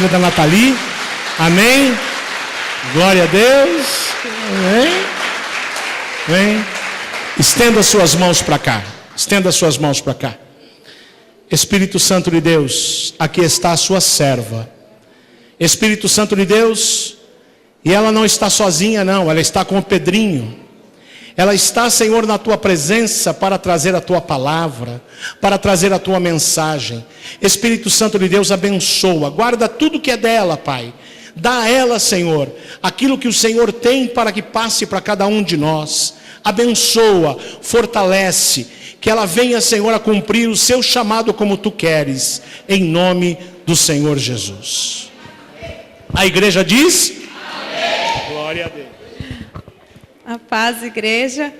vida da Nathalie. Amém. Glória a Deus. Amém. Amém. Estenda suas mãos para cá. Estenda suas mãos para cá. Espírito Santo de Deus, aqui está a sua serva. Espírito Santo de Deus, e ela não está sozinha não, ela está com o Pedrinho. Ela está, Senhor, na tua presença para trazer a tua palavra, para trazer a tua mensagem. Espírito Santo de Deus, abençoa, guarda tudo que é dela, Pai. Dá a ela, Senhor, aquilo que o Senhor tem para que passe para cada um de nós. Abençoa, fortalece, que ela venha, Senhor, a cumprir o seu chamado como tu queres, em nome do Senhor Jesus. A igreja diz? Amém. Glória a Deus. A paz, igreja.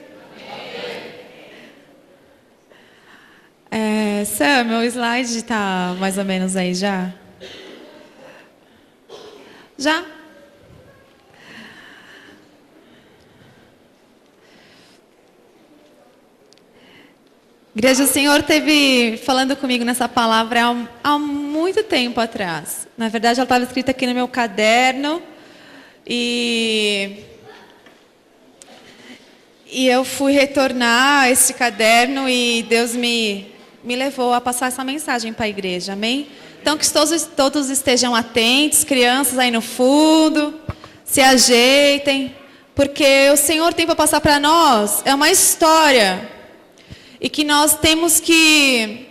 Sam, meu slide está mais ou menos aí já? Já? Igreja, o Senhor esteve falando comigo nessa palavra há muito tempo atrás. Na verdade, ela estava escrita aqui no meu caderno. E eu fui retornar esse caderno e Deus me levou a passar essa mensagem para a igreja, amém? Então que todos estejam atentos, crianças aí no fundo, se ajeitem, porque o Senhor tem para passar para nós, é uma história, e que nós temos que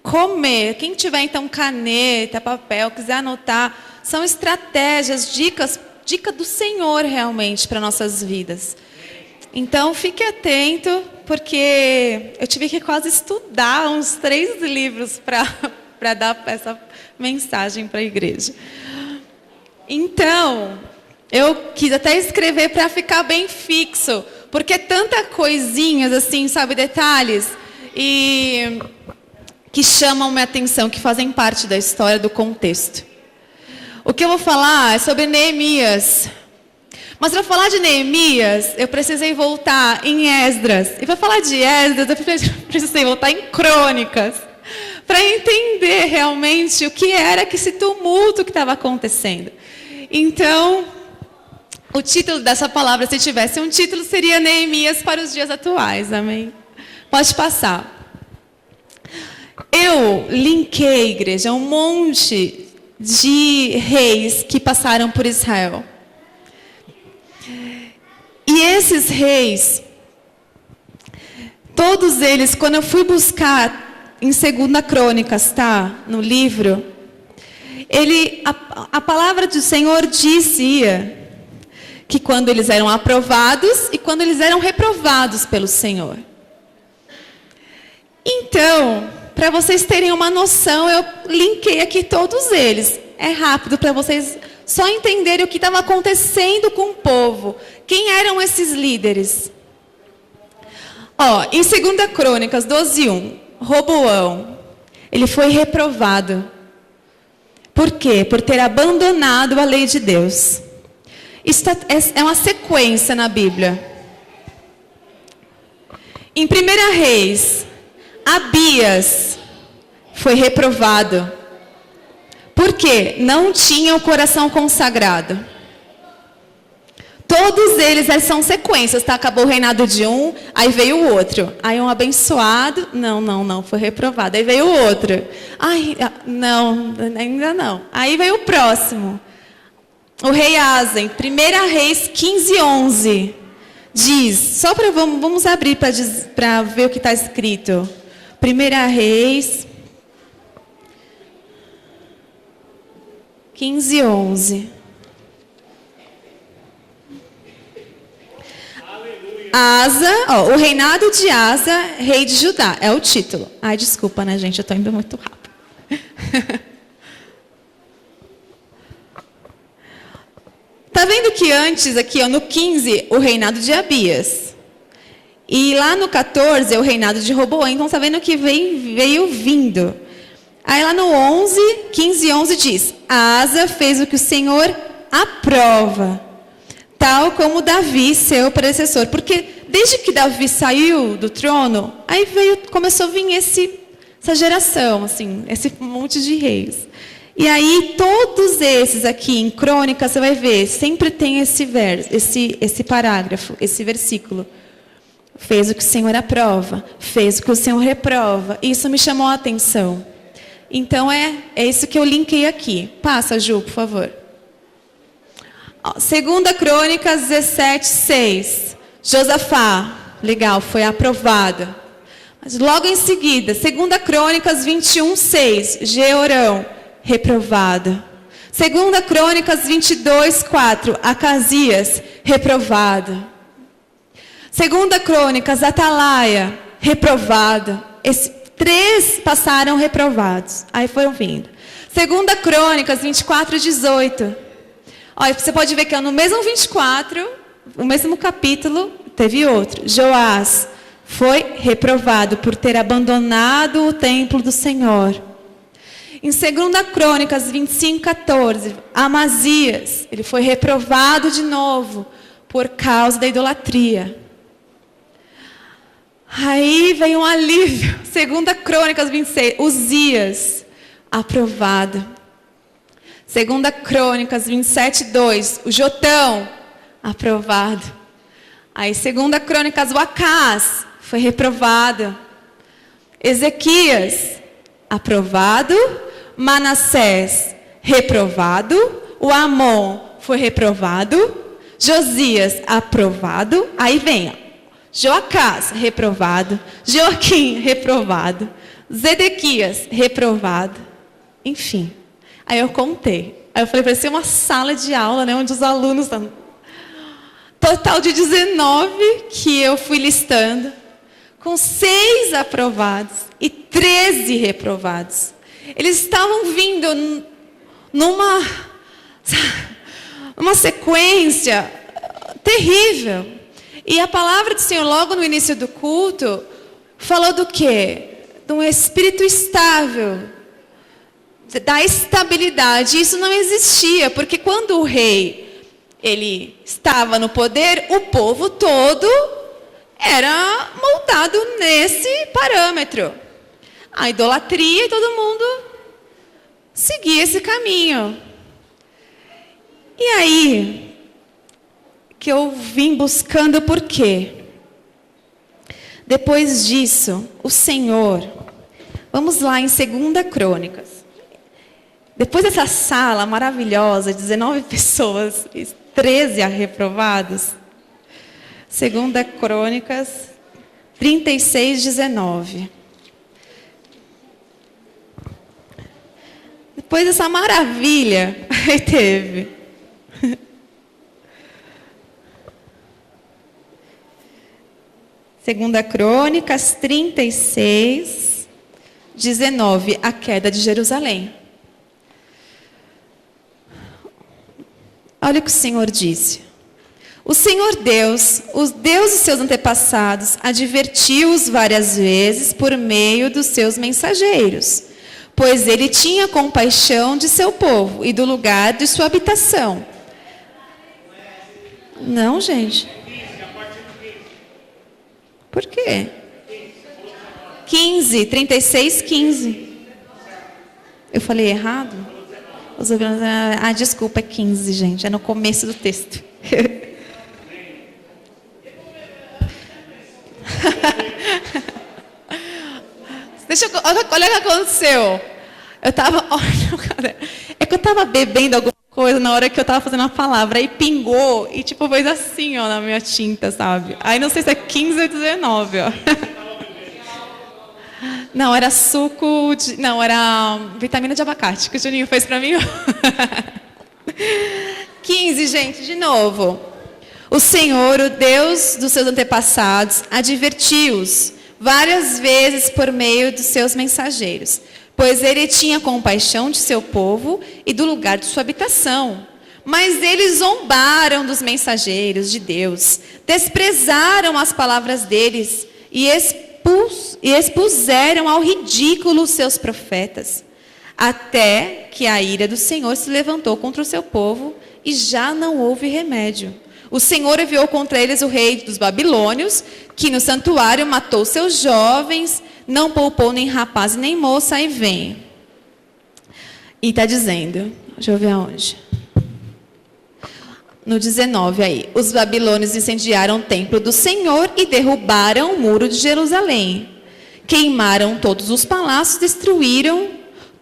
comer. Quem tiver então caneta, papel, quiser anotar, são estratégias, dica do Senhor realmente para nossas vidas. Então, fique atento, porque eu tive que quase estudar uns 3 livros para dar essa mensagem para a igreja. Então, eu quis até escrever para ficar bem fixo, porque tanta coisinhas assim, sabe, detalhes, e que chamam minha atenção, que fazem parte da história, do contexto. O que eu vou falar é sobre Neemias. Mas para falar de Neemias, eu precisei voltar em Esdras. E para falar de Esdras, eu precisei voltar em Crônicas. Para entender realmente o que era esse tumulto que estava acontecendo. Então, o título dessa palavra, se tivesse um título, seria Neemias para os dias atuais. Amém? Pode passar. Eu linkei, igreja, um monte de reis que passaram por Israel. E esses reis, todos eles, quando eu fui buscar em 2 Crônicas, tá? No livro, a palavra do Senhor dizia que quando eles eram aprovados e quando eles eram reprovados pelo Senhor. Então, para vocês terem uma noção, eu linkei aqui todos eles. É rápido para vocês só entenderem o que estava acontecendo com o povo. Quem eram esses líderes? Em 2 Crônicas 12:1, Roboão, ele foi reprovado. Por quê? Por ter abandonado a lei de Deus. Isso é uma sequência na Bíblia. Em 1 Reis, Abias foi reprovado. Por quê? Não tinha o coração consagrado. Todos eles são sequências, tá? Acabou o reinado de um, aí veio o outro. Aí um abençoado, não, foi reprovado. Aí veio o outro. Ai, não, ainda não. Aí veio o próximo. O rei Asa, em 1 Reis 15:11, diz, só para vamos abrir para ver o que está escrito. 1 Reis 15:11. Asa, o reinado de Asa, rei de Judá, é o título. Ai, desculpa, né, gente, eu estou indo muito rápido. Tá vendo que antes, aqui, no 15, o reinado de Abias. E lá no 14, é o reinado de Roboão. Então, tá vendo que veio vindo. Aí lá no 15:11 diz, Asa fez o que o Senhor aprova, tal como Davi, seu predecessor. Porque desde que Davi saiu do trono, aí começou a vir essa geração, assim, esse monte de reis. E aí, todos esses aqui em Crônicas, você vai ver, sempre tem esse verso, esse parágrafo, esse versículo. Fez o que o Senhor aprova, fez o que o Senhor reprova. Isso me chamou a atenção. Então, é isso que eu linkei aqui. Passa, Ju, por favor. 2 Crônicas 17, 6. Josafá, legal, foi aprovado. Mas logo em seguida, 2 Crônicas 21, 6. Jeorão, reprovado. 2 Crônicas 22, 4. Acasias, reprovado. 2 Crônicas, Atalaia, reprovado. Três passaram reprovados. Aí foram vindo. 2 Crônicas 24, 18. Olha, você pode ver que no mesmo 24, o mesmo capítulo, teve outro. Joás foi reprovado por ter abandonado o templo do Senhor. Em 2 Crônicas 25, 14, Amazias, ele foi reprovado de novo por causa da idolatria. Aí vem um alívio. 2 Crônicas 26, Uzias, aprovado. 2 Crônicas 27, 2, o Jotão, aprovado. Aí 2 Crônicas, o Acás, foi reprovado. Ezequias, aprovado. Manassés, reprovado. O Amon foi reprovado. Josias, aprovado. Aí vem, Joacás, reprovado. Joaquim, reprovado. Zedequias, reprovado. Enfim. Aí eu contei. Aí eu falei, parecia uma sala de aula, né? Onde os alunos estão. Total de 19 que eu fui listando. Com 6 aprovados e 13 reprovados. Eles estavam vindo numa sequência terrível. E a palavra do Senhor, logo no início do culto, falou do quê? De um espírito estável, da estabilidade. Isso não existia, porque quando o rei ele estava no poder, o povo todo era moldado nesse parâmetro. A idolatria, e todo mundo seguia esse caminho. E aí que eu vim buscando por quê? Depois disso, o Senhor, vamos lá em 2 Crônicas. Depois dessa sala maravilhosa, 19 pessoas, 13 reprovados, 2 Crônicas 36, 19. Depois dessa maravilha, aí teve. Segunda Crônicas 36, 19, a queda de Jerusalém. Olha o que o Senhor disse. O Senhor Deus, o Deus dos seus antepassados, advertiu-os várias vezes por meio dos seus mensageiros, pois ele tinha compaixão de seu povo e do lugar de sua habitação. Não, gente. Por quê? 15, 36, 15. Eu falei errado? Desculpa, é 15, gente. É no começo do texto. Olha o que aconteceu. É que eu estava bebendo alguma coisa na hora que eu estava fazendo a palavra. Aí pingou e tipo fez assim, ó, na minha tinta, sabe? Aí não sei se é 15 ou 19, ó. Não, era suco de... Não, era vitamina de abacate que o Juninho fez para mim. 15, gente, de novo. O Senhor, o Deus dos seus antepassados, advertiu-os várias vezes por meio dos seus mensageiros, pois ele tinha compaixão de seu povo e do lugar de sua habitação. Mas eles zombaram dos mensageiros de Deus, desprezaram as palavras deles e expuseram ao ridículo os seus profetas, até que a ira do Senhor se levantou contra o seu povo e já não houve remédio. O Senhor enviou contra eles o rei dos babilônios, que no santuário matou seus jovens, não poupou nem rapaz nem moça, aí vem. E está dizendo, deixa eu ver aonde. No 19 aí. Os babilônios incendiaram o templo do Senhor e derrubaram o muro de Jerusalém. Queimaram todos os palácios, destruíram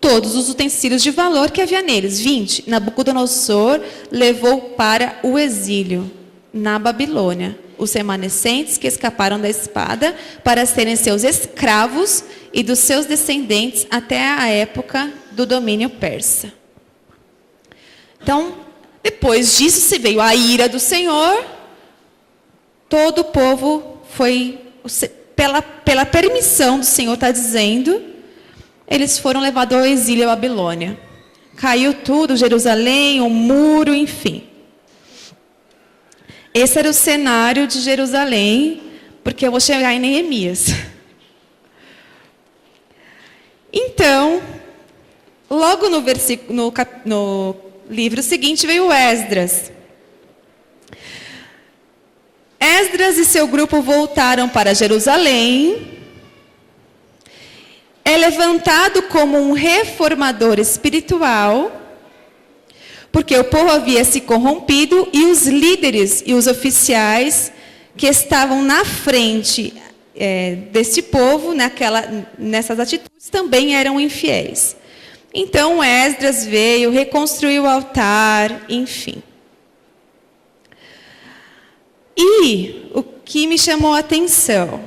todos os utensílios de valor que havia neles. 20. Nabucodonosor levou para o exílio na Babilônia os remanescentes que escaparam da espada para serem seus escravos e dos seus descendentes até a época do domínio persa. Então, depois disso se veio a ira do Senhor, todo o povo foi, pela permissão do Senhor, está dizendo, eles foram levados ao exílio à Babilônia. Caiu tudo, Jerusalém, o muro, enfim. Esse era o cenário de Jerusalém, porque eu vou chegar em Neemias. Então, logo no livro seguinte veio Esdras. Esdras e seu grupo voltaram para Jerusalém. É levantado como um reformador espiritual, porque o povo havia se corrompido e os líderes e os oficiais que estavam na frente desse povo, nessas atitudes, também eram infiéis. Então Esdras veio, reconstruiu o altar, enfim. E o que me chamou a atenção,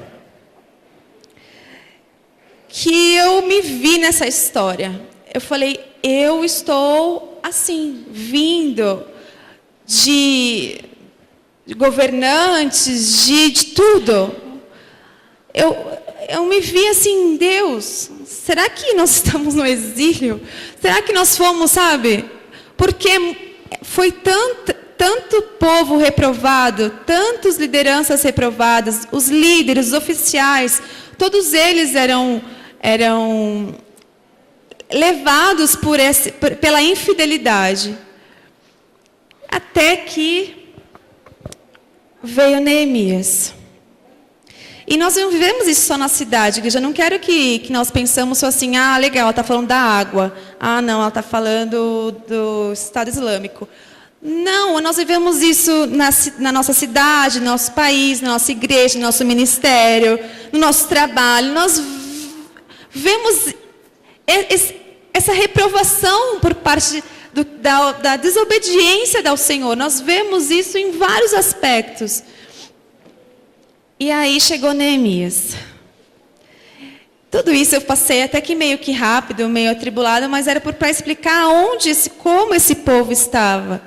que eu me vi nessa história. Eu falei, eu estou assim, vindo de governantes, de tudo. Eu me vi assim, Deus, será que nós estamos no exílio? Será que nós fomos, sabe? Porque foi tanto povo reprovado, tantas lideranças reprovadas, os líderes, os oficiais, todos eles eram levados pela infidelidade. Até que veio Neemias. E nós não vivemos isso só na cidade, igreja. Eu não quero que nós pensamos só assim, legal, ela está falando da água. Não, ela está falando do Estado Islâmico. Não, nós vivemos isso na nossa cidade, no nosso país, na nossa igreja, no nosso ministério, no nosso trabalho. Nós vemos essa reprovação por parte da desobediência ao Senhor. Nós vemos isso em vários aspectos. E aí chegou Neemias. Tudo isso eu passei até que meio que rápido, meio atribulada, mas era para explicar como esse povo estava.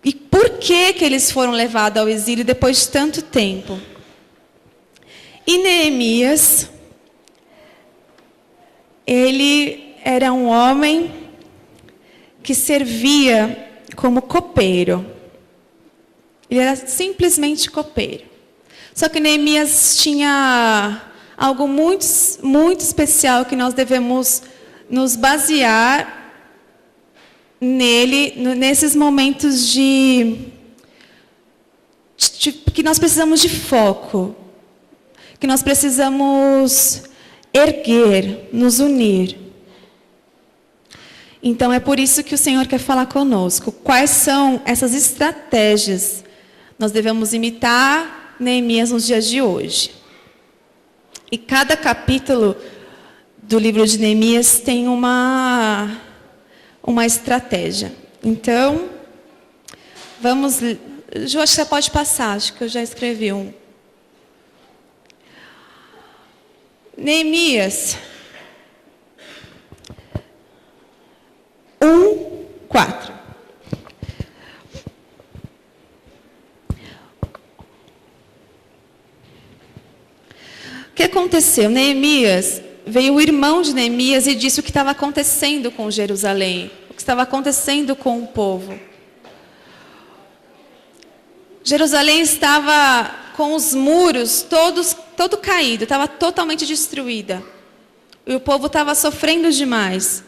E por que eles foram levados ao exílio depois de tanto tempo. E Neemias, ele era um homem que servia como copeiro. Ele era simplesmente copeiro. Só que Neemias tinha algo muito, muito especial que nós devemos nos basear nele, nesses momentos que nós precisamos de foco, que nós precisamos erguer, nos unir. Então é por isso que o Senhor quer falar conosco. Quais são essas estratégias? Nós devemos imitar Neemias nos dias de hoje. E cada capítulo do livro de Neemias tem uma estratégia. Então, vamos... Ju, acho que você pode passar, acho que eu já escrevi um. Neemias 1:4. O que aconteceu? Neemias, veio o irmão de Neemias e disse o que estava acontecendo com Jerusalém, o que estava acontecendo com o povo. Jerusalém estava com os muros todo caído, estava totalmente destruída. E o povo estava sofrendo demais.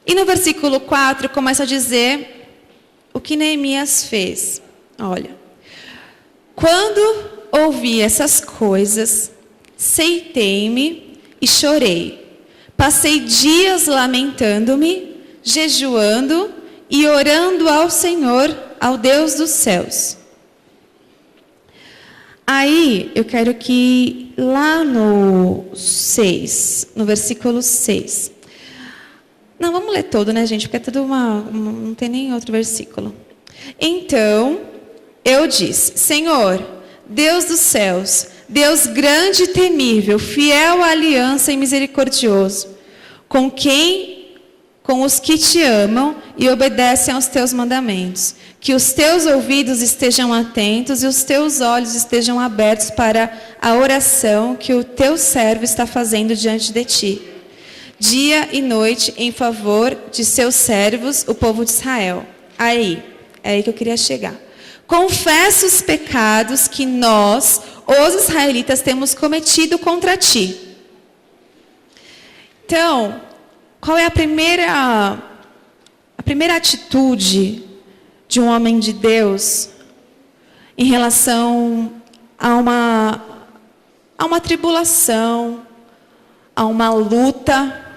E no versículo 4 começa a dizer o que Neemias fez. Olha, quando ouvi essas coisas, sentei-me e chorei. Passei dias lamentando-me, jejuando e orando ao Senhor, ao Deus dos céus. Aí, eu quero que lá no 6, no versículo 6. Não, vamos ler todo, né, gente? Porque é tudo não tem nem outro versículo. Então, eu disse: Senhor, Deus dos céus, Deus grande e temível, fiel à aliança e misericordioso, com os que te amam e obedecem aos teus mandamentos, que os teus ouvidos estejam atentos e os teus olhos estejam abertos para a oração que o teu servo está fazendo diante de ti, dia e noite, em favor de seus servos, o povo de Israel. É aí que eu queria chegar. Confessa os pecados que nós, os israelitas, temos cometido contra ti. Então, qual é a primeira atitude de um homem de Deus em relação a uma tribulação, a uma luta?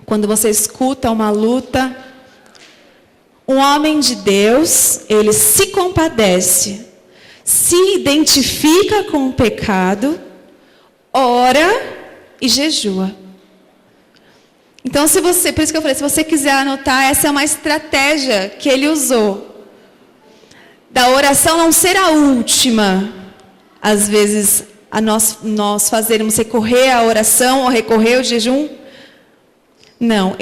Quando você escuta uma luta, um homem de Deus, ele se compadece, se identifica com o pecado, ora e jejua. Então, por isso que eu falei, se você quiser anotar, essa é uma estratégia que ele usou. Da oração não ser a última. Às vezes, nós fazermos recorrer à oração ou recorrer ao jejum. Não,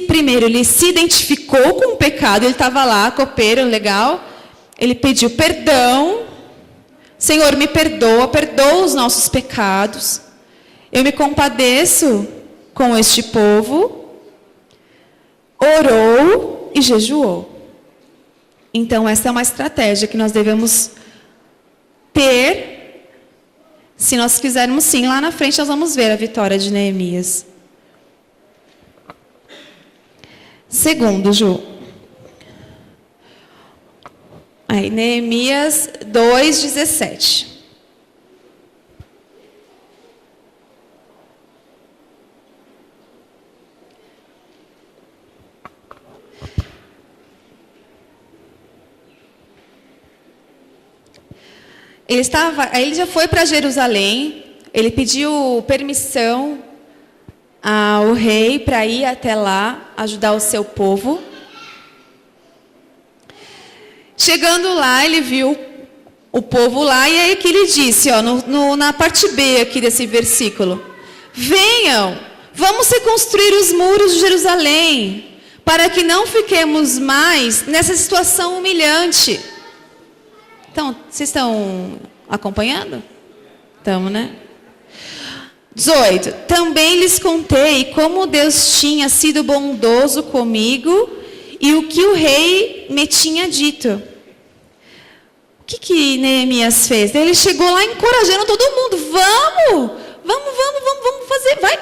primeiro ele se identificou com o pecado, ele estava lá, copeiro, legal. Ele pediu perdão. Senhor, me perdoa os nossos pecados. Eu me compadeço com este povo. Orou e jejuou. Então, essa é uma estratégia que nós devemos ter. Se nós fizermos sim, lá na frente nós vamos ver a vitória de Neemias. Segundo, Ju. Aí, Neemias 2:17. Ele já foi para Jerusalém, ele pediu permissão ao rei para ir até lá, ajudar o seu povo. Chegando lá, ele viu o povo lá, e aí que ele disse, na parte B aqui desse versículo: venham, vamos reconstruir os muros de Jerusalém, para que não fiquemos mais nessa situação humilhante. Então, vocês estão acompanhando? Estamos, né? 18. Também lhes contei como Deus tinha sido bondoso comigo e o que o rei me tinha dito. O que Neemias fez? Ele chegou lá encorajando todo mundo. Vamos fazer, vai.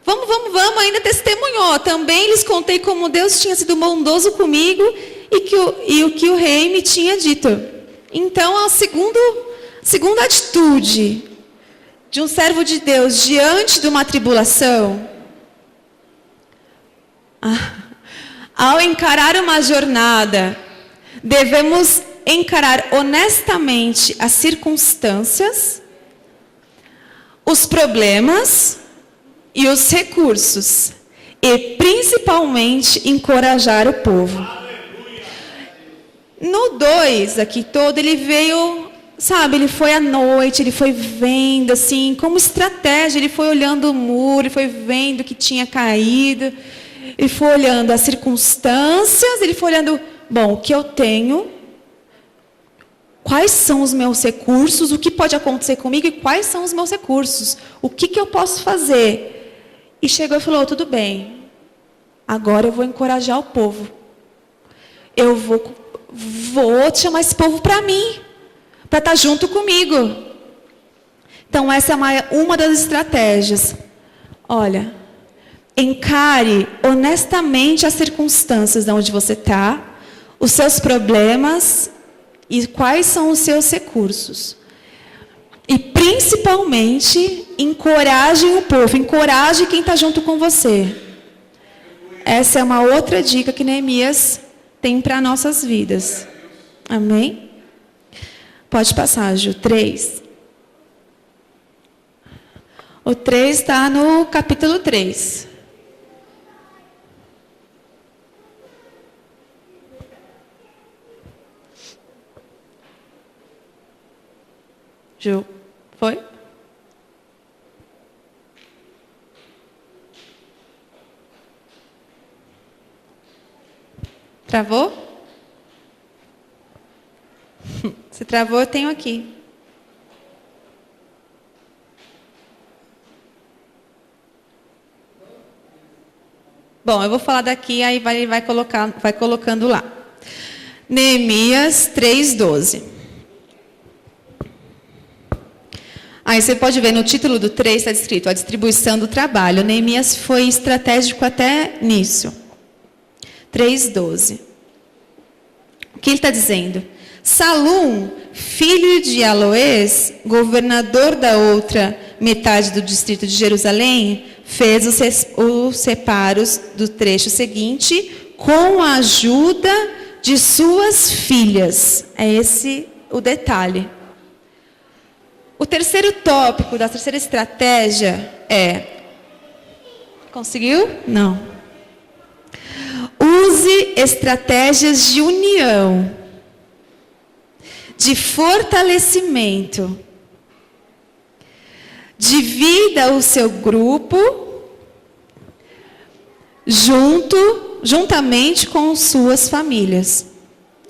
Vamos, ainda testemunhou. Também lhes contei como Deus tinha sido bondoso comigo e o que o rei me tinha dito. Então, a segunda atitude de um servo de Deus diante de uma tribulação, ao encarar uma jornada, devemos encarar honestamente as circunstâncias, os problemas e os recursos, e principalmente encorajar o povo. No 2 aqui todo, ele veio, ele foi à noite, ele foi vendo assim, como estratégia, ele foi olhando o muro, ele foi vendo que tinha caído, ele foi olhando as circunstâncias, ele foi olhando, o que eu tenho, quais são os meus recursos, o que pode acontecer comigo e quais são os meus recursos, o que eu posso fazer. E chegou e falou: tudo bem, agora eu vou encorajar o povo, eu vou chamar esse povo para mim, para estar junto comigo. Então, essa é uma das estratégias. Olha, encare honestamente as circunstâncias de onde você está, os seus problemas e quais são os seus recursos. E, principalmente, encorajem o povo, encoraje quem está junto com você. Essa é uma outra dica que Neemias tem para nossas vidas. Amém? Pode passar, Ju. 3. O 3 está no capítulo 3. Ju, foi? Travou? Se travou, eu tenho aqui. Bom, eu vou falar daqui, aí vai colocando lá. Neemias 3:12. Aí você pode ver no título do 3, está escrito a distribuição do trabalho. Neemias foi estratégico até nisso. 3:12. O que ele está dizendo? Salum, filho de Aloés, governador da outra metade do distrito de Jerusalém, fez os separos do trecho seguinte com a ajuda de suas filhas. É esse o detalhe. O terceiro tópico da terceira estratégia é... Conseguiu? Não. Use estratégias de união, de fortalecimento. Divida o seu grupo juntamente com suas famílias.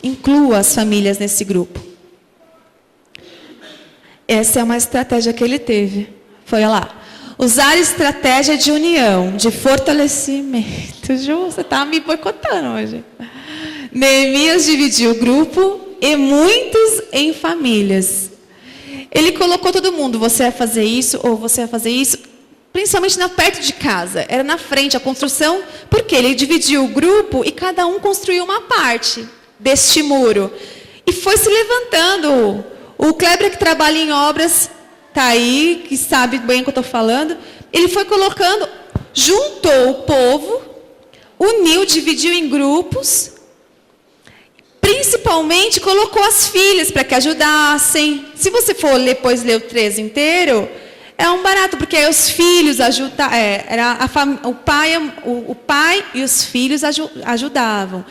Inclua as famílias nesse grupo. Essa é uma estratégia que ele teve. Foi lá. Usar estratégia de união, de fortalecimento. Ju, você está me boicotando hoje. Neemias dividiu o grupo e muitos em famílias. Ele colocou todo mundo, você vai fazer isso ou você vai fazer isso, principalmente perto de casa. Era na frente a construção, porque ele dividiu o grupo e cada um construiu uma parte deste muro. E foi se levantando. O Kleber, que trabalha em obras, está aí, que sabe bem o que eu estou falando. Ele foi colocando, juntou o povo, uniu, dividiu em grupos. Principalmente colocou as filhas para que ajudassem. Se você for depois ler o 3 inteiro, é um barato, porque aí os filhos ajudavam. O pai e os filhos ajudavam.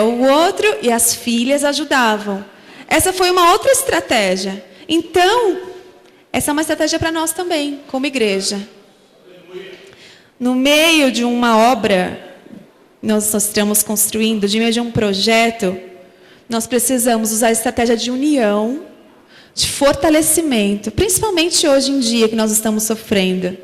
O outro e as filhas ajudavam. Essa foi uma outra estratégia. Então, essa é uma estratégia para nós também, como igreja. No meio de uma obra, nós estamos construindo, de meio de um projeto, nós precisamos usar a estratégia de união, de fortalecimento, principalmente hoje em dia que nós estamos sofrendo.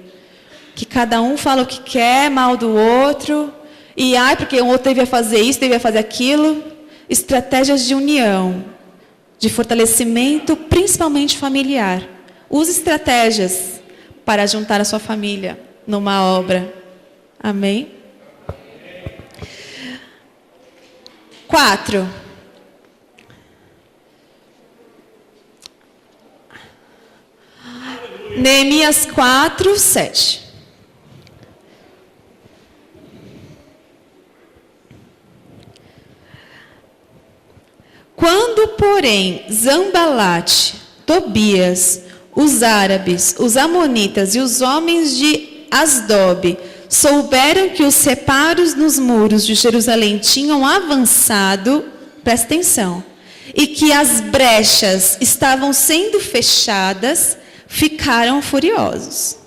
Que cada um fala o que quer, mal do outro, e porque o outro devia fazer isso, devia fazer aquilo. Estratégias de união, de fortalecimento, principalmente familiar. Use estratégias para juntar a sua família numa obra. Amém? 4. Neemias 4:7. Quando, porém, Zambalate, Tobias, os árabes, os amonitas e os homens de Asdob souberam que os separos nos muros de Jerusalém tinham avançado, presta atenção, e que as brechas estavam sendo fechadas, ficaram furiosos.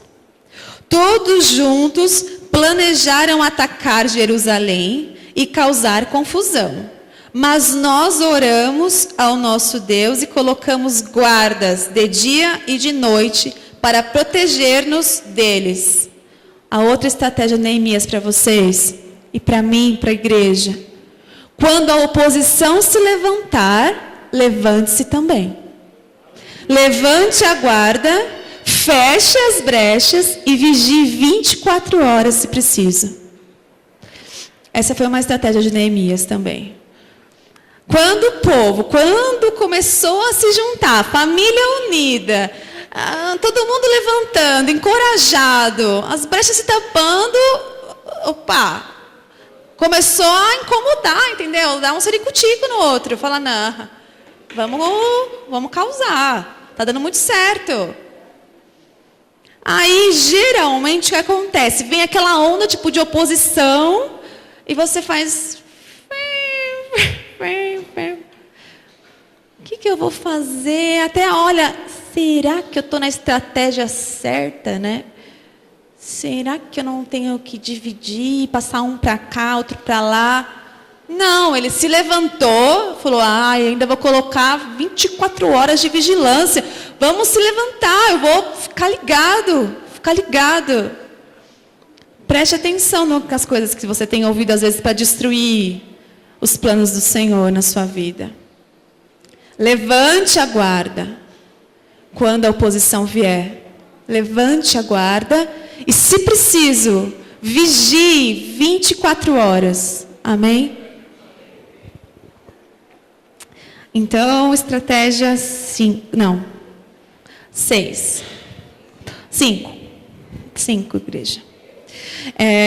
Todos juntos planejaram atacar Jerusalém e causar confusão. Mas nós oramos ao nosso Deus e colocamos guardas de dia e de noite para proteger-nos deles. A outra estratégia de Neemias para vocês e para mim, para a igreja. Quando a oposição se levantar, levante-se também. Levante a guarda, feche as brechas e vigie 24 horas se preciso. Essa foi uma estratégia de Neemias também. Quando o povo, quando começou a se juntar, família unida, todo mundo levantando, encorajado, as brechas se tampando, opa, começou a incomodar, entendeu? Dá um ciricutico no outro, fala, não, vamos causar, tá dando muito certo. Aí, geralmente, o que acontece? Vem aquela onda tipo de oposição e você faz... O que eu vou fazer? Até, olha, será que eu estou na estratégia certa, né? Será que eu não tenho que dividir, passar um para cá, outro para lá? Não, ele se levantou, falou, ainda vou colocar 24 horas de vigilância. Vamos se levantar, eu vou ficar ligado. Preste atenção nas coisas que você tem ouvido, às vezes, para destruir os planos do Senhor na sua vida. Levante a guarda quando a oposição vier. Levante a guarda e, se preciso, vigie 24 horas. Amém? Então, estratégia 5, igreja.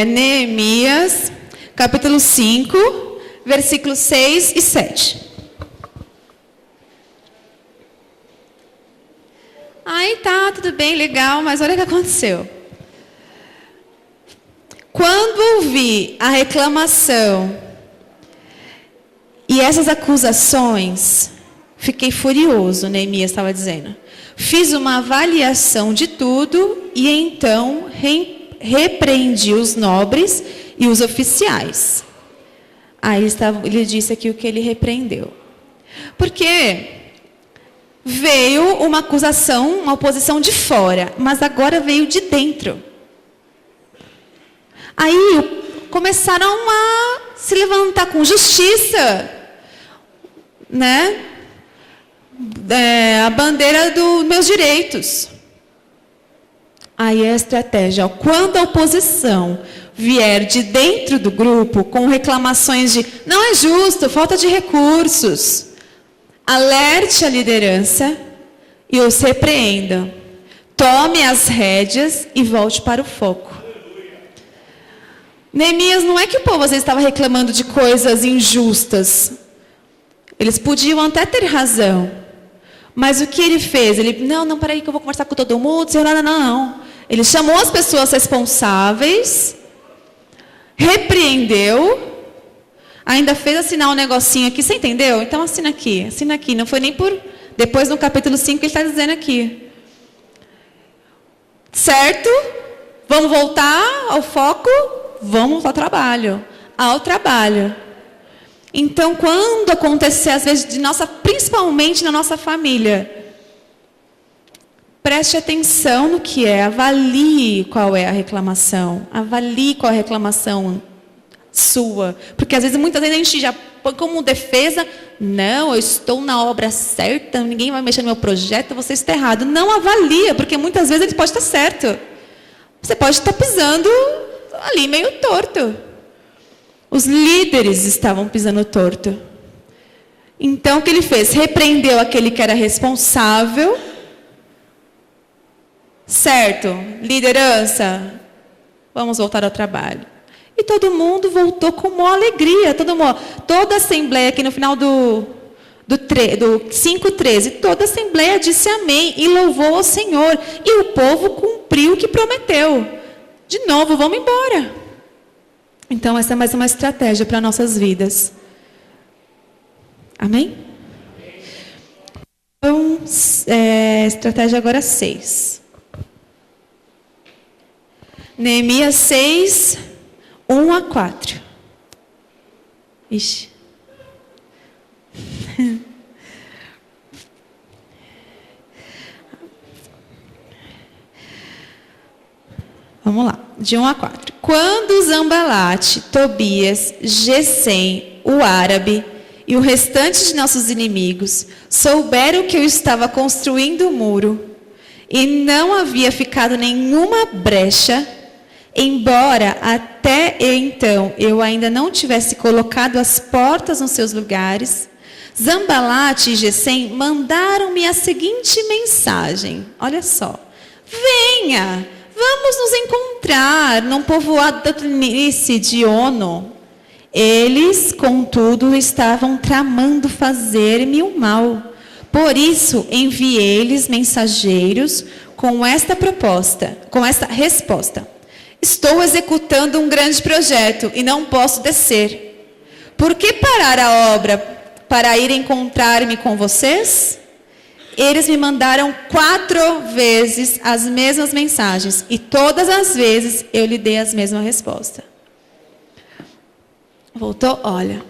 Neemias, capítulo 5, versículos 6 e 7. Aí tá, tudo bem, legal, mas olha o que aconteceu. Quando ouvi a reclamação e essas acusações, fiquei furioso, Neemias estava dizendo. Fiz uma avaliação de tudo e então repreendi os nobres e os oficiais. Aí ele disse aqui o que ele repreendeu. Porque veio uma acusação, uma oposição de fora, mas agora veio de dentro. Aí começaram a se levantar com justiça, né? A bandeira dos meus direitos. Aí a estratégia, quando a oposição vier de dentro do grupo com reclamações de não é justo, falta de recursos, alerte a liderança e os repreenda. Tome as rédeas e volte para o foco. Neemias, não é que o povo às vezes estava reclamando de coisas injustas. Eles podiam até ter razão. Mas o que ele fez? Ele, não, peraí que eu vou conversar com todo mundo. Não. Ele chamou as pessoas responsáveis, repreendeu, ainda fez assinar um negocinho aqui. Você entendeu? Então assina aqui. Não foi nem por... Depois no capítulo 5 ele está dizendo aqui. Certo? Vamos voltar ao foco? Vamos ao trabalho. Então, quando acontecer, às vezes, principalmente na nossa família, preste atenção no que é, avalie qual é a reclamação, sua. Porque, às vezes, muitas vezes a gente já põe como defesa, não, eu estou na obra certa, ninguém vai mexer no meu projeto, você está errado. Não avalia, porque muitas vezes ele pode estar certo. Você pode estar pisando ali meio torto. Os líderes estavam pisando torto. Então, o que ele fez? Repreendeu aquele que era responsável. Certo? Liderança, vamos voltar ao trabalho. E todo mundo voltou com maior alegria. Toda a assembleia aqui no final do 5:13, toda a assembleia disse amém e louvou ao Senhor. E o povo cumpriu o que prometeu. De novo, vamos embora. Então, essa é mais uma estratégia para nossas vidas. Amém? Então, estratégia agora 6. Neemias 6, 1 a 4. Ixi. Vamos lá, de 1 a 4. Quando Zambalate, Tobias, Gesem, o árabe e o restante de nossos inimigos souberam que eu estava construindo o muro e não havia ficado nenhuma brecha, embora até então eu ainda não tivesse colocado as portas nos seus lugares, Zambalate e Gesem mandaram-me a seguinte mensagem. Olha só. Venha, vamos nos encontrar num povoado da planície de Ono. Eles, contudo, estavam tramando fazer-me o mal. Por isso, enviei-lhes mensageiros com esta resposta. Estou executando um grande projeto e não posso descer. Por que parar a obra para ir encontrar-me com vocês? Eles me mandaram 4 vezes as mesmas mensagens e todas as vezes eu lhe dei a mesma resposta. Voltou, olha.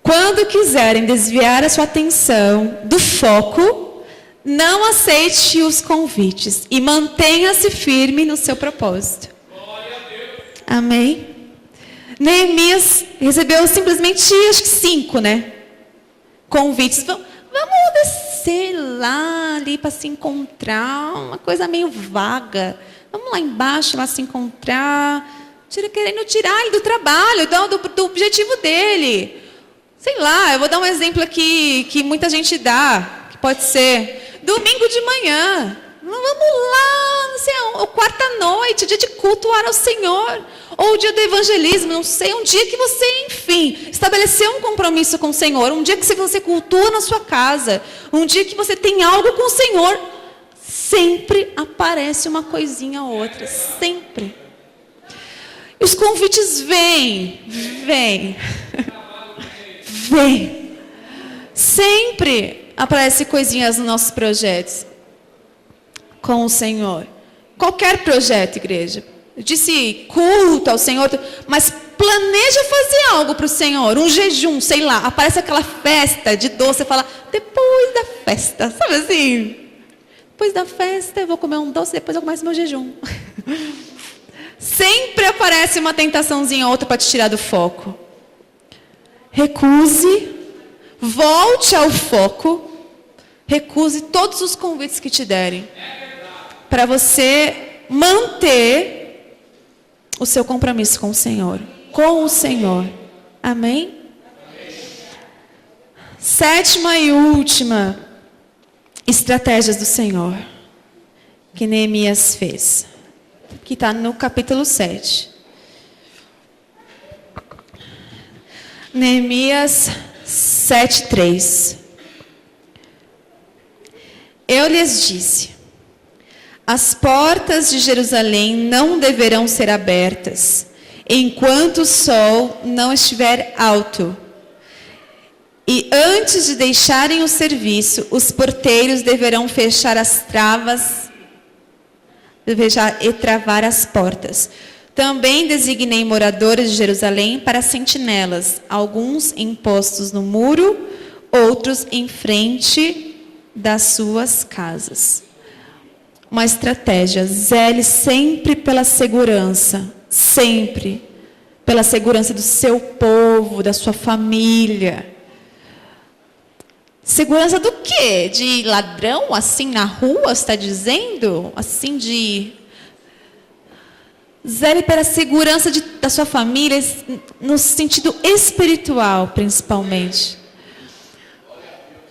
Quando quiserem desviar a sua atenção do foco, não aceite os convites e mantenha-se firme no seu propósito. Amém? Neemias recebeu simplesmente, acho que 5, convites. Vamos descer lá ali para se encontrar, uma coisa meio vaga. Vamos lá embaixo lá se encontrar. Querendo tirar ele do trabalho, do objetivo dele. Sei lá, eu vou dar um exemplo aqui que muita gente dá, que pode ser domingo de manhã. Vamos lá, não sei, ou quarta-noite, dia de cultuar ao Senhor, ou o dia do evangelismo, não sei, um dia que você, enfim, estabeleceu um compromisso com o Senhor, um dia que você cultua na sua casa, um dia que você tem algo com o Senhor, sempre aparece uma coisinha ou outra, sempre. E os convites vêm. Sempre aparecem coisinhas nos nossos projetos com o Senhor. Qualquer projeto, igreja. Eu disse culto ao Senhor, mas planeja fazer algo para o Senhor, um jejum, sei lá. Aparece aquela festa de doce, você fala, depois da festa, sabe assim? Depois da festa eu vou comer um doce, depois eu começo meu jejum. Sempre aparece uma tentaçãozinha ou outra para te tirar do foco. Recuse, volte ao foco, recuse todos os convites que te derem, para você manter o seu compromisso com o Senhor. Amém? 7ª e última estratégias do Senhor que Neemias fez, que está no capítulo 7. Neemias 7:3. Eu lhes disse: as portas de Jerusalém não deverão ser abertas, enquanto o sol não estiver alto. E antes de deixarem o serviço, os porteiros deverão fechar as travas e travar as portas. Também designei moradores de Jerusalém para sentinelas, alguns em postos no muro, outros em frente das suas casas. Uma estratégia: zele sempre pela segurança, sempre pela segurança do seu povo, da sua família. Segurança do quê? De ladrão, assim, na rua, você está dizendo? Assim, de... Zele pela segurança da sua família, no sentido espiritual, principalmente.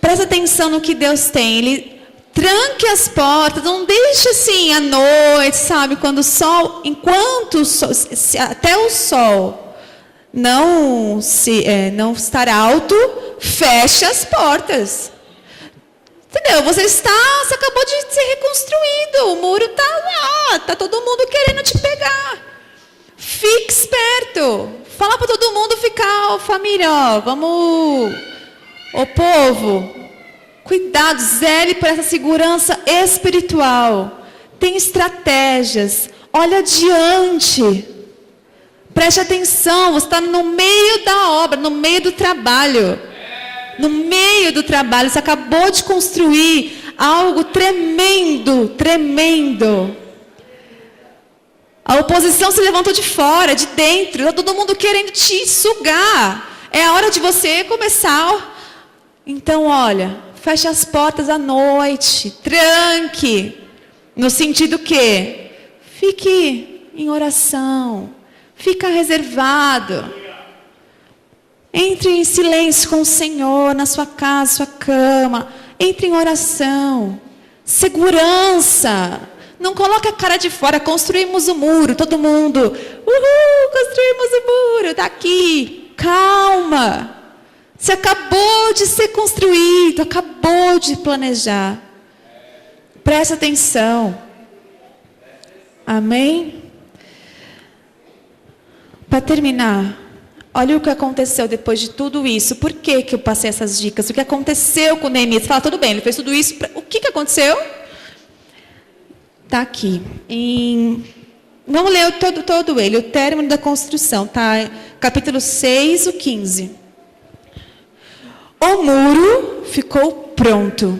Presta atenção no que Deus tem. Ele tranque as portas, não deixe assim à noite, sabe? Quando o sol, enquanto o sol, até o sol não estar alto, feche as portas. Entendeu? Você acabou de ser reconstruído, o muro está lá, está todo mundo querendo te pegar. Fique esperto. Fala para todo mundo ficar, família, vamos, povo, cuidado, zele por essa segurança espiritual. Tem estratégias, olha adiante. Preste atenção, você está no meio da obra, no meio do trabalho. No meio do trabalho, você acabou de construir algo tremendo, tremendo. A oposição se levantou de fora, de dentro, está todo mundo querendo te sugar. É a hora de você começar. Então, olha, feche as portas à noite, tranque. No sentido que fique em oração, fica reservado. Entre em silêncio com o Senhor, na sua casa, sua cama. Entre em oração. Segurança. Não coloque a cara de fora. Construímos o muro. Todo mundo. Uhul, construímos o muro. Está aqui. Calma. Você acabou de ser construído. Acabou de planejar. Presta atenção. Amém? Para terminar, olha o que aconteceu depois de tudo isso. Por que eu passei essas dicas? O que aconteceu com Neemias? Você fala, tudo bem, ele fez tudo isso. O que aconteceu? Está aqui. Vamos ler todo ele, o término da construção. Tá? Capítulo 6, o 15. O muro ficou pronto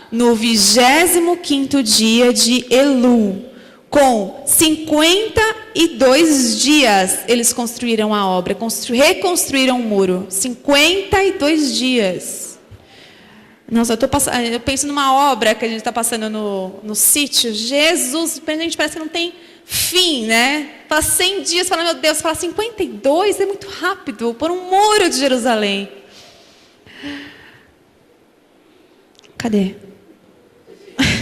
no 25º dia de Elul. Com 52 dias, eles construíram a obra, reconstruíram o muro. 52 dias. Nossa, eu penso numa obra que a gente está passando no sítio. Jesus, a gente parece que não tem fim, né? Fala 100 dias, fala, meu Deus, fala 52, é muito rápido. Por um muro de Jerusalém. Cadê?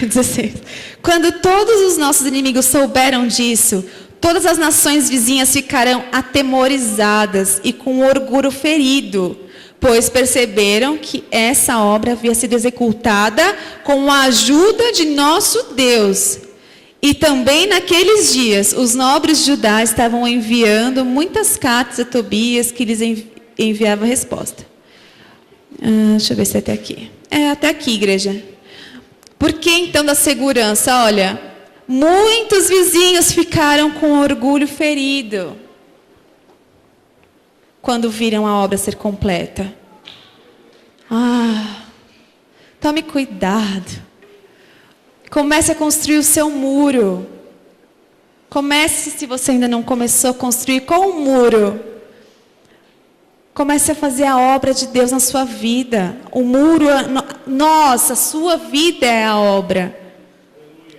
16. Quando todos os nossos inimigos souberam disso, todas as nações vizinhas ficarão atemorizadas e com orgulho ferido, pois perceberam que essa obra havia sido executada com a ajuda de nosso Deus. E também naqueles dias, os nobres de Judá estavam enviando muitas cartas a Tobias, que lhes enviava resposta. Deixa eu ver se é até aqui. É até aqui, igreja. Por que então da segurança? Olha, muitos vizinhos ficaram com orgulho ferido quando viram a obra ser completa. Tome cuidado. Comece a construir o seu muro. Comece, se você ainda não começou a construir, qual o muro? Comece a fazer a obra de Deus na sua vida. O muro, a sua vida é a obra.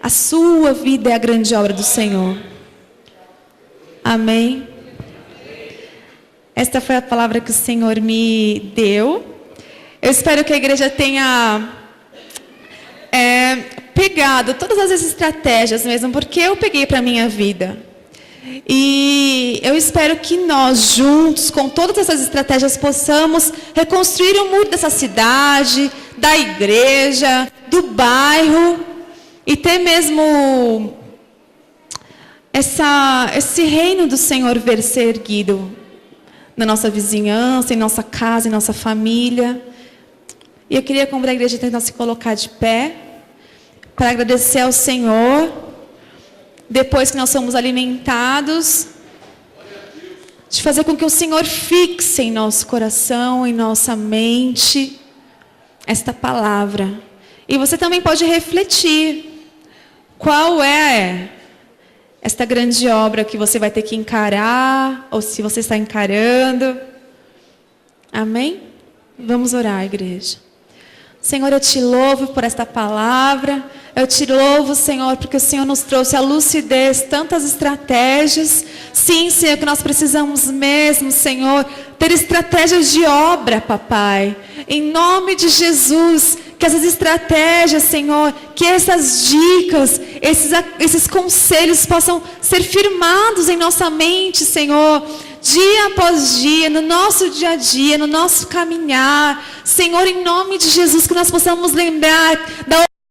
A sua vida é a grande obra do Senhor. Amém? Esta foi a palavra que o Senhor me deu. Eu espero que a igreja tenha pegado todas as estratégias mesmo, porque eu peguei para a minha vida. E eu espero que nós juntos, com todas essas estratégias, possamos reconstruir o muro dessa cidade, da igreja, do bairro, e ter mesmo esse reino do Senhor ver ser erguido na nossa vizinhança, em nossa casa, em nossa família. E eu queria convidar a igreja a tentar se colocar de pé, para agradecer ao Senhor. Depois que nós somos alimentados, de fazer com que o Senhor fixe em nosso coração, em nossa mente, esta palavra. E você também pode refletir, qual é esta grande obra que você vai ter que encarar, ou se você está encarando. Amém? Vamos orar, igreja. Senhor, eu te louvo por esta palavra. Eu te louvo, Senhor, porque o Senhor nos trouxe a lucidez, tantas estratégias. Sim, Senhor, que nós precisamos mesmo, Senhor, ter estratégias de obra, papai. Em nome de Jesus, que essas estratégias, Senhor, que essas dicas, esses conselhos possam ser firmados em nossa mente, Senhor, dia após dia, no nosso dia a dia, no nosso caminhar. Senhor, em nome de Jesus, que nós possamos lembrar da